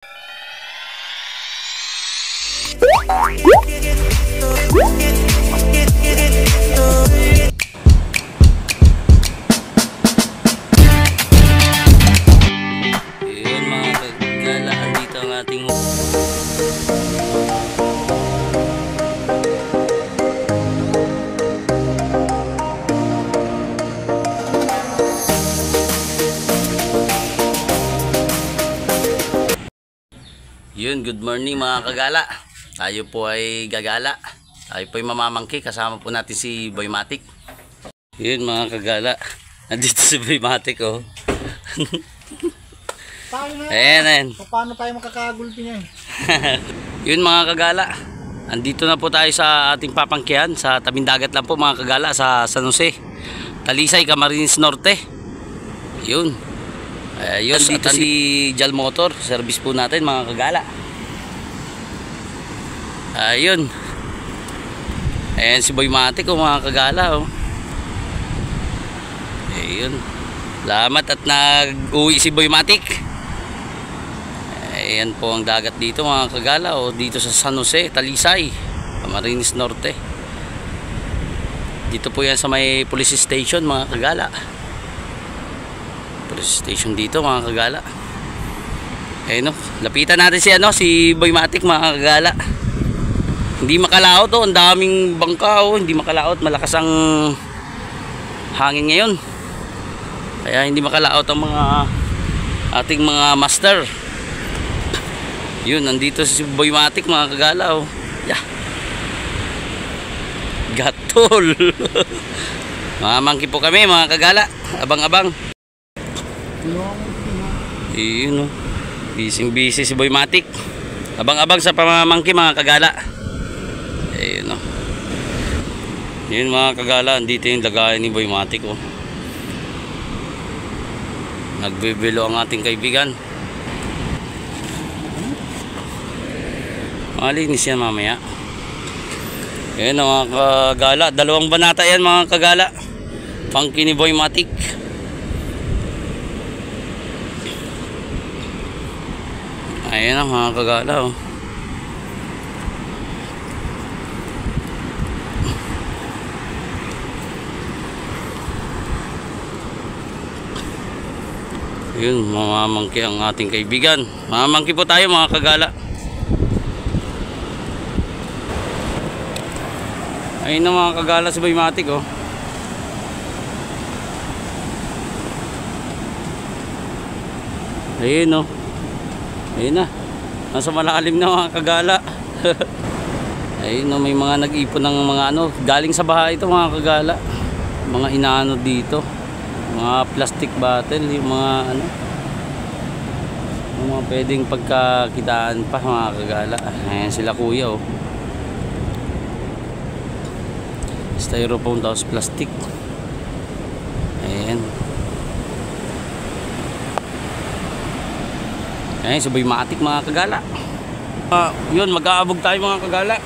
Yun mga kagala, andito ang ating Yun, good morning mga kagala. Tayo po ay gagala. Tayo po ay mamamangki. Kasama po natin si Boy Matic. Yun mga kagala. Nandito si Boy Matic, oh. Ayan. Paano tayo makakagulpi niya? Yun mga kagala. Andito na po tayo sa ating papangkihan. Sa tabing dagat lang po mga kagala. Sa San Jose, Talisay, Camarines Norte. Yun. Yun, dito si Jal Motor. Service po natin mga kagala. Ayun. Ayan si Boy Matic, oh, mga kagala, oh. Ayun. Salamat at nag-uwi si Boy Matic. Ayan po ang dagat dito mga kagala, oh, dito sa San Jose, Talisay, Camarines Norte. Dito po yan sa may police station mga kagala. Police station dito mga kagala. Ayun, no, lapitan natin si Boy Matic mga kagala. Hindi makalaot, oh, ang daming bangka, oh, hindi makalaot, malakas ang hangin ngayon. Kaya hindi makalaot ang mga ating mga master. Yun, nandito si Boy Matic mga kagala, oh. Yeah. Gatol. Mamangki po kami mga kagala. Abang-abang. Yun, oh. Busy si Boy Matic. Abang-abang sa pamamangki mga kagala. Ayun, oh. Yun mga kagala, andito yung lagayan ni Boy Matic, oh. Nagbibilo ang ating kaibigan. Malinis yan mamaya. Ayun mga kagala, dalawang banata yan mga kagala. Pangki ni Boy Matic. Ayun mga kagala, oh. Yun, mamamangki ang ating kaibigan. Mamamangki po tayo mga kagala. Ayun na mga kagala si Boy Matic, oh. Ayun, oh. Ayun na. Nasa malalim na mga kagala. Ayun, oh, may mga nag-ipon ng mga ano, galing sa baha ito mga kagala. Mga inaano dito. Mga plastic bottle, yung mga ano, yung mga pwedeng pagkakitaan pa mga kagala. Ayan sila kuya, oh. Styrofoam tapos plastic. Ayan. Ayan si Boy Matic mga kagala. Yun, mag-aabog tayo mga kagala.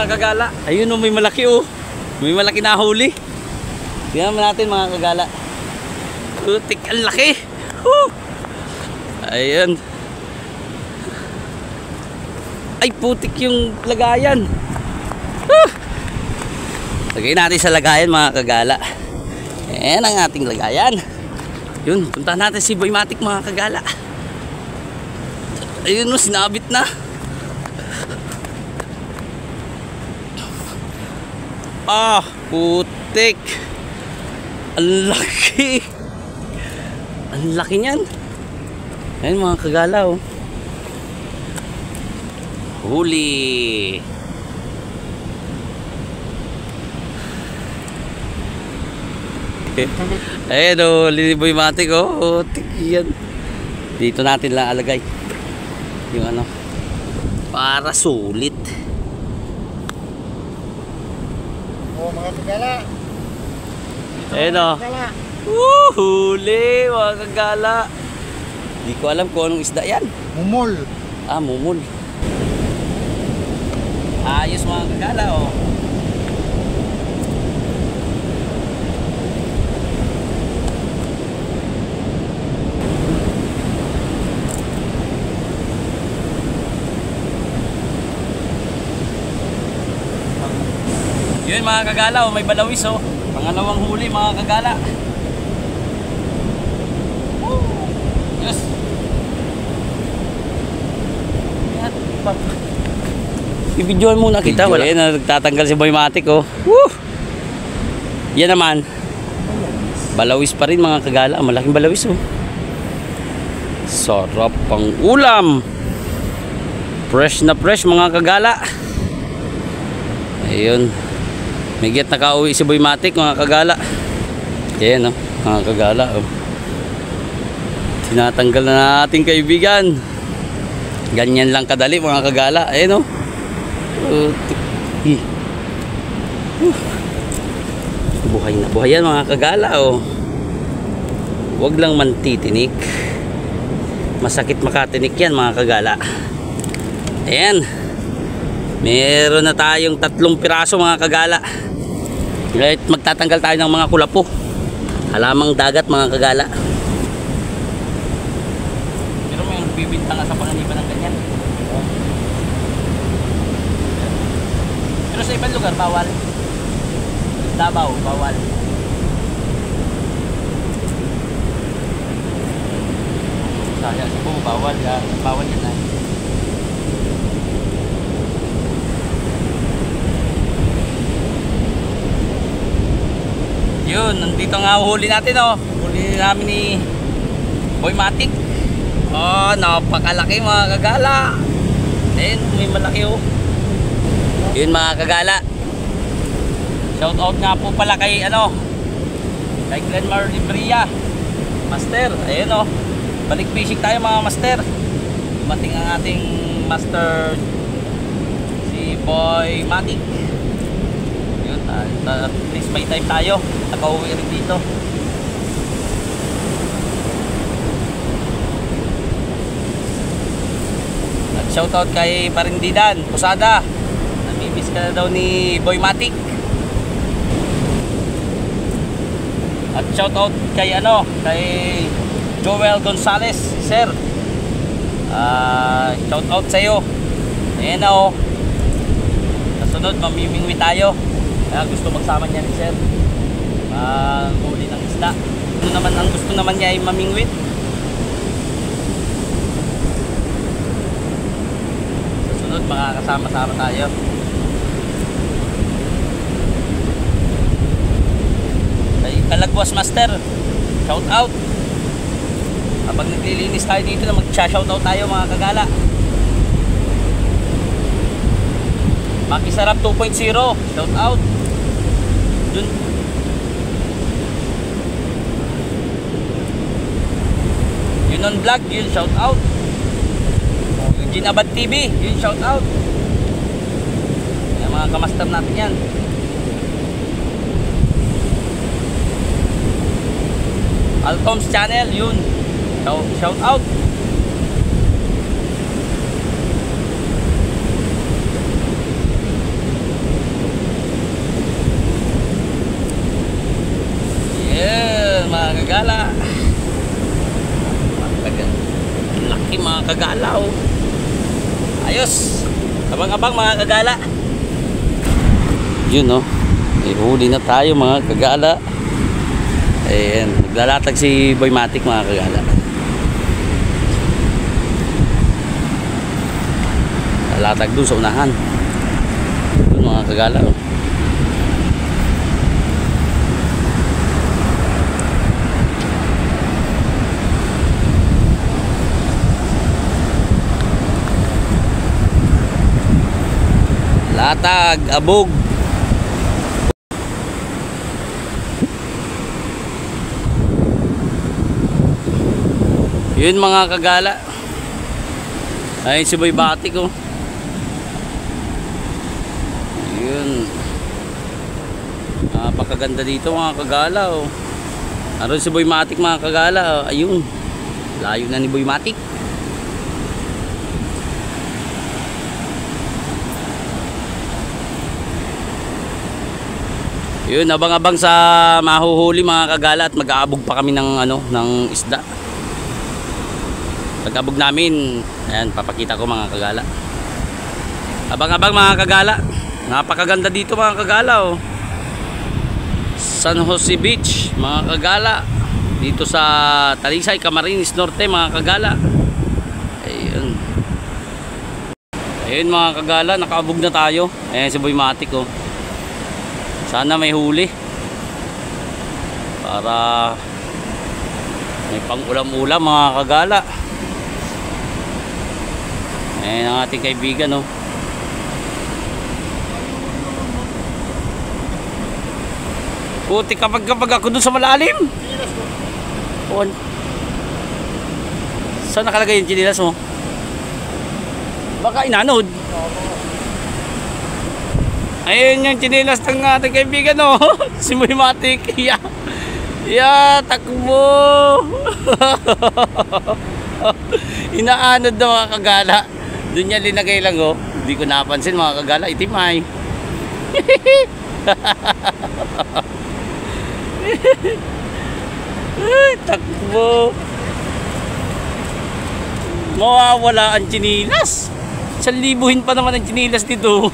mga kagala. Ayun oh, may malaki oh. May malaki na huli. Tingnan natin mga kagala. Putik, ang laki. Woo! Ayun. Ay, putik yung lagayan. Lagay natin sa lagayan mga kagala. Ayan ang ating lagayan. Yun, puntahan natin si Boy Matic mga kagala. Ayun o, sinabit na. Ah, putik. Ang laki. Ang laki niyan. Ayun mga kagala oh. Huli. Ayun o, Boy Matic oh. Putik yan. Dito natin lang alagay yung ano, para sulit. Oh, mga kagala. Ayun o. Huli mga kagala. Di ko alam kung anong isda yan. Mumol. Ah, mumul. Ayos mga kagala oh. Yun mga kagala oh, may balawis oh. Pangalawang huli mga kagala. Yes. I-videoan muna kita. Wala yan na nagtatanggal si Boy Matic oh. Woo! Yan naman. Balawis pa rin mga kagala. Malaking balawis oh. Sarap pang ulam. Fresh na fresh mga kagala. Ayun. May get nakauwi si Boy Matic mga kagala. Ayan oh, mga kagala oh. Tinatanggal na nating kaibigan. Ganyan lang kadali mga kagala. Ayan oh. Buhay na buhay yan mga kagala oh. Huwag lang mantitinik. Masakit makatinik yan mga kagala. Ayan. Meron na tayong 3 piraso mga kagala. Magtatanggal tayo ng mga kulapo. Halamang dagat mga kagala. Pero may bibinta nga sa panganiban ng ganyan. Pero sa ibang lugar bawal. Davao bawal. Sayang po bawal ya. Bawal yan na. Yun, nandito nga huli natin oh. Huli namin ni Boy Matic. Oh, napakalaki mga kagala. Ayun, may malaki oh. Yun mga kagala. Shout out nga po pala kay ano, kay Glenmar Libria Master. Ayun oh. Balik fishing tayo mga master. Dumating ang ating master si Boy Matic. Yun, at least may time tayo. Nakauwi rin dito. At shoutout kay Parindidan Posada. Namimiss ka na daw ni Boy Matic. At shoutout kay ano, kay Joel Gonzales, sir. Shoutout sa iyo. Ayan na oh. Kasunod mamimingwi tayo. Kaya gusto magsama niya ni sir. Huli ng isda. Ano naman ang gusto naman niya ay mamingwit. Susunod makakasama-sama tayo. Ay Kalagwas Master, shout out. Habang naglilinis tayo dito na mag-shout out tayo mga kagala. Makisarap 2.0, shout out. Dun yun on vlog, yun shout out. Eugene Abad TV, yun shout out. Yan mga kamaster natin yan. Altom's channel, yun shout out. natin mga kagala oh. Ayos. Abang-abang mga kagala. Yun oh. May huli na tayo mga kagala. Ayan, naglalatag si Boy Matic mga kagala. Lalatag dun sa unahan. Dun mga kagala oh. Latag, abog. Yun mga kagala. Ayun si Boy Matic oh. Yun. Napakaganda dito mga kagala oh. Aron si Boy Matic mga kagala oh. Ayun. Layo na ni Boy Matic. Yun, abang-abang sa mahuhuli mga kagala at mag-aabog pa kami ng ano, ng isda. Pag-abog namin, ayan, papakita ko mga kagala. Abang-abang mga kagala. Napakaganda dito mga kagala oh. San Jose Beach mga kagala. Dito sa Talisay, Camarines Norte mga kagala. Ayun. Ayun mga kagala, nakaabog na tayo. Ayan si Boy Matic oh. Sana may huli para may pang-ulam-ulam mga kagala. Ayan ang ating kaibigan oh. Puti kapag ako dun sa malalim. Saan nakalagay yung chinilas mo? Baka inanod. Ayun yung chinilas ng ating kaibigan oh. Si Boy Matic. Takbo. Inaanod na mga kagala. Doon niya linagay lang oh. Hindi ko napansin mga kagala. Itim ay. Takbo. Mawawala ang chinilas. 1,000 pa naman ang chinilas dito.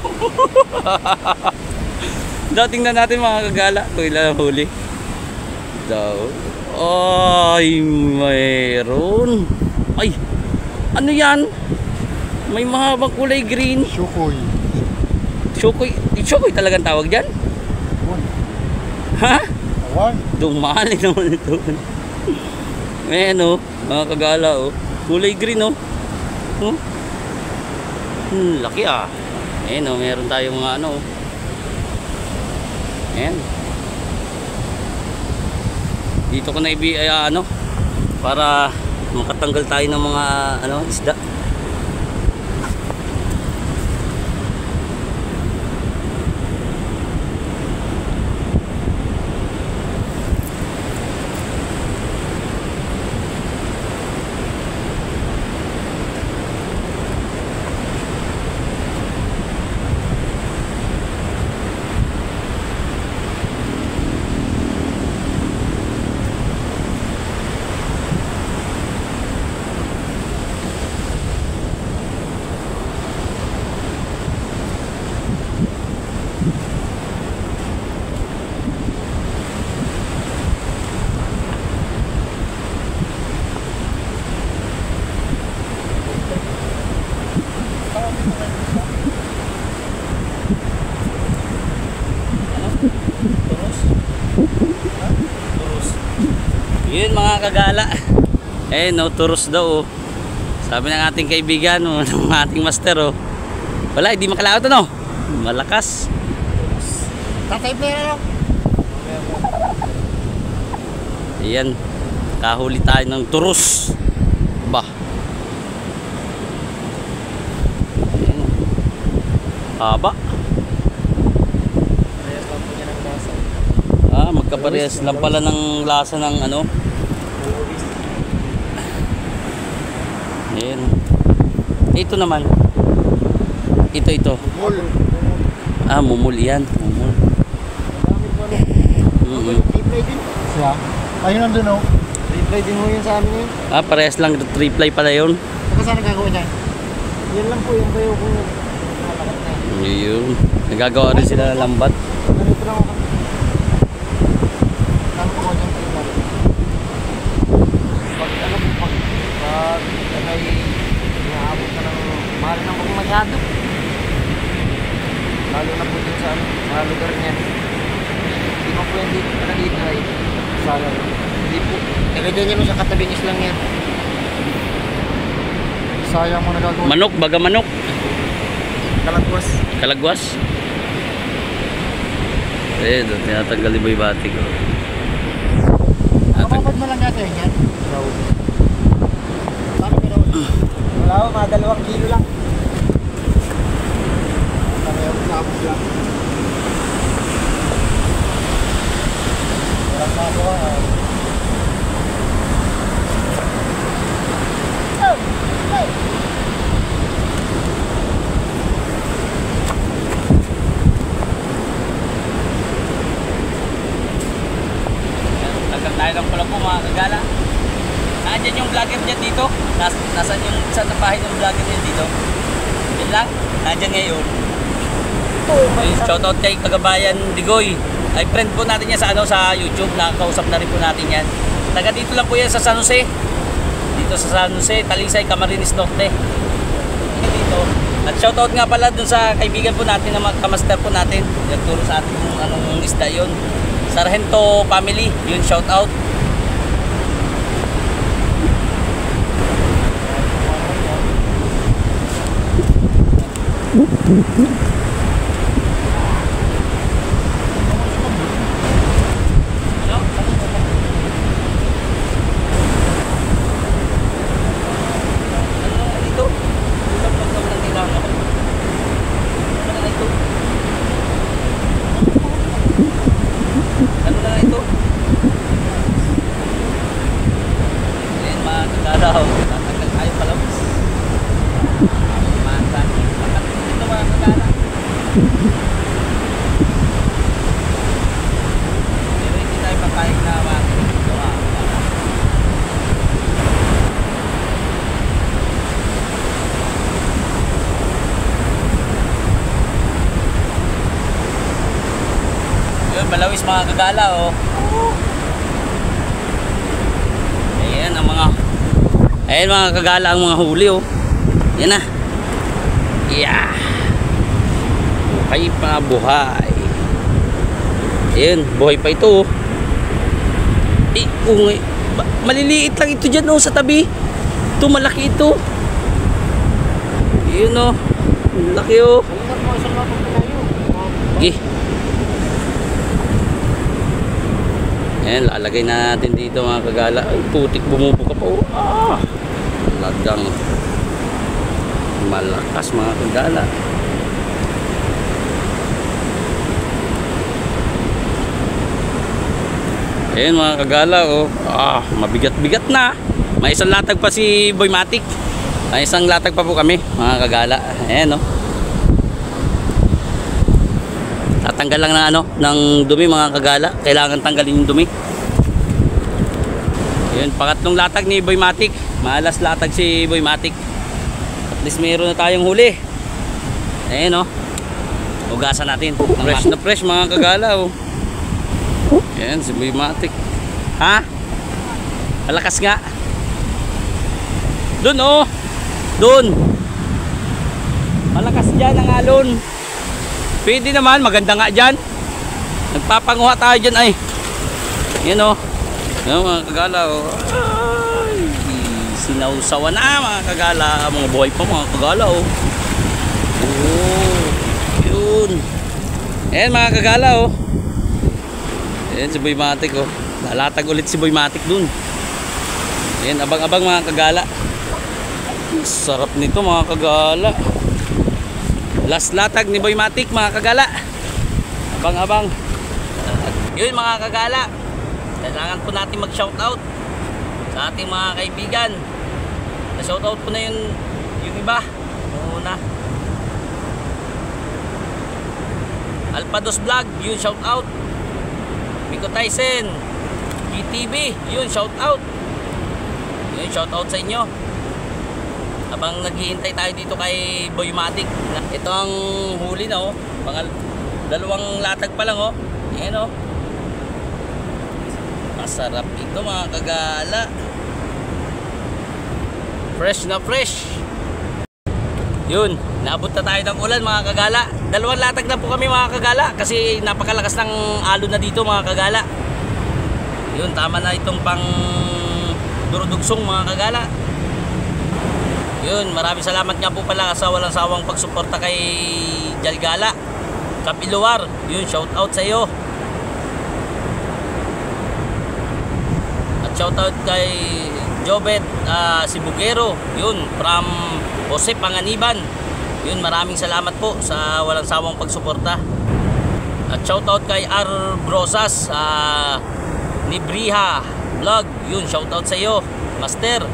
Dating na natin mga kagala kung ilan huli daw. Ay mayroon. Ay ano yan, may mahabang kulay green. Shukoy. Shukoy talagang tawag dyan. Ha? Awan. Dumali naman ito. Ayan o mga kagala o. Kulay green o. Laki ah. Ayan o, meron tayong mga ano. Ayan. Dito ko na ano para makatanggal tayo ng mga ano isda. Yun mga kagala. Eh no, turos daw oh. Sabi ng ating kaibigan oh, ng ating master oh. Wala, hindi makalaot ano. Malakas. Tatay pera. Ayan. Kahuli tayo ng turos. Bah. Ayan. Haba. Magkaparehas lang pala ng lasa ng ano. Ayan. Ito naman. Ito. Mumul. Mumul yan. Mumul. Triplay din. Siya. Ayun nandun oh. Triplay din mo yun sa amin yun. Parehas lang. Triplay pala yun. Saka saan nagagawa niya? Yan lang po yung bayo ko. Malakat na yan. Yun. Nagagawa rin sila ng lambat. Narito lang ako. Saan ko dyan tayo? Pag ay inaabot na ng mahal ng pag masyado. Lalo na po dun sa lugar niyan. Hindi mo po yung dito ay sayang. Hindi po. Ilagay niyo sa katabing islang yan. Sayang mo nagagawa. Manok, baga manok. Kalagwas. Kalagwas. Eh, doon tinatanggal ni Boy Matik. Kapapad mo lang natin yan. Paano ka daw? Wala ko, mga 2 kilo lang. Parehong sabog lang. Walang magawa. Tagal tayo ng pula po mga kagala. Nandiyan yung vlogger dyan dito. Nasaan yung sa bahay ng vlogger dyan dito? Yan lang. Nandiyan ngayon. Shoutout kay Kagabayan Digoy. Ay friend po natin yan sa sa YouTube. Nakakausap na rin po natin yan. Taga dito lang po yan sa San Jose. Dito sa San Jose, Talisay, Camarines Norte. Dito. At shoutout nga pala dun sa kaibigan po natin na kamaster po natin. Nagturo sa atin kung anong isda yun. Sargento family, yun shoutout. Malawis mga kagala oh. Ayan ang mga kagala ang mga huli oh. Yan na. Yeah. Buhay pa buhay. Ayan, buhay pa ito oh. Maliliit lang ito dyan oh sa tabi. Ito malaki ito. Yun oh. Laki oh. Okay. Ayan, lalagay natin dito mga kagala. Ay, putik bumubuka pa. Talagang malakas mga kagala. Ayan mga kagala oh. Mabigat-bigat na. May isang latag pa si Boy Matik. May isang latag pa po kami mga kagala. Ayan oh. Tatanggal lang ng dumi mga kagala. Kailangan tanggalin yung dumi. Yun, pangatlong latag ni Boy Matik. Malas latag si Boy Matik. At least mayroon na tayong huli. Ayan oh. Ugasan natin. Fresh na fresh mga kagala oh. Ayan si Boy Matik. Ha? Malakas nga. Doon oh. Doon. Malakas dyan ang alon. Pwede naman, maganda nga dyan. Nagpapanguha tayo dyan ay. Yan o. Yan mga kagala o. Ay, sinausawa na mga kagala. Mga buhay pa mga kagala o. Yun. Ayan mga kagala o. Ayan si Boy Matik o. Lalatag ulit si Boy Matik dun. Ayan, abang-abang mga kagala. Sarap nito mga kagala. Last latag ni Boy Matik mga kagala. Abang-abang. Yun mga kagala. Kailangan po natin mag-shoutout sa ating mga kaibigan. Na-shoutout po na yung iba. Una. Alpados Vlog, yun shoutout. Miko Tyson, GTV, yun shoutout. Yun shoutout sa inyo. Habang naghihintay tayo dito kay Boy Matic. Ito ang huli na oh. Dalawang latag pa lang oh. Ayan oh. Masarap ito mga kagala. Fresh na fresh. Yun, naabot na tayo ng ulan mga kagala. Dalawang latag na po kami mga kagala kasi napakalakas ng alon na dito mga kagala. Yun, tama na itong pang durudugsong mga kagala. Yun, maraming salamat nga po pala sa walang sawang pagsuporta kay Jalgala Kapiluwar. Yun, shout out sa iyo. At shout out kay Jobet Sibugero. Yun, from Jose Panganiban. Yun, maraming salamat po sa walang sawang pagsuporta. At shout out kay R. Brosas Nibriha Vlog. Yun, shout out sa iyo, Master.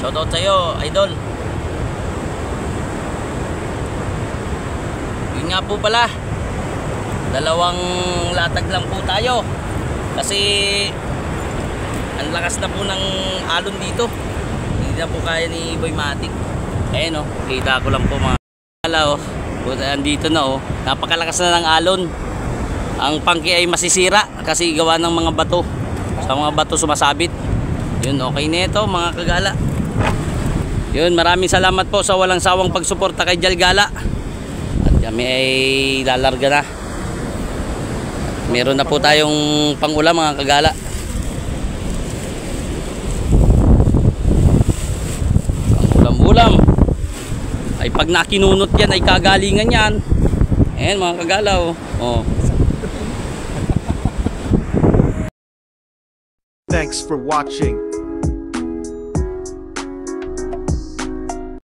Shout out sa iyo, Idol. Yun nga po pala. Dalawang latag lang po tayo. Kasi ang lakas na po ng alon dito. Hindi na po kaya ni Boy Matic. Ayan oh, kita ko lang po mga kagala oh. Andito na oh. Napakalakas na ng alon. Ang pangki ay masisira kasi gawa ng mga bato. Sa mga bato sumasabit. Yun, okay na ito mga kagala. Yun, maraming salamat po sa walang sawang pagsuporta kay Jalgala. At kami ay lalarga na. Meron na po tayong pangulam mga kagala. Pangulam-ulam ay pag nakinunot yan ay kagalingan yan. Ayan mga kagala oh. Oh. Thanks for watching.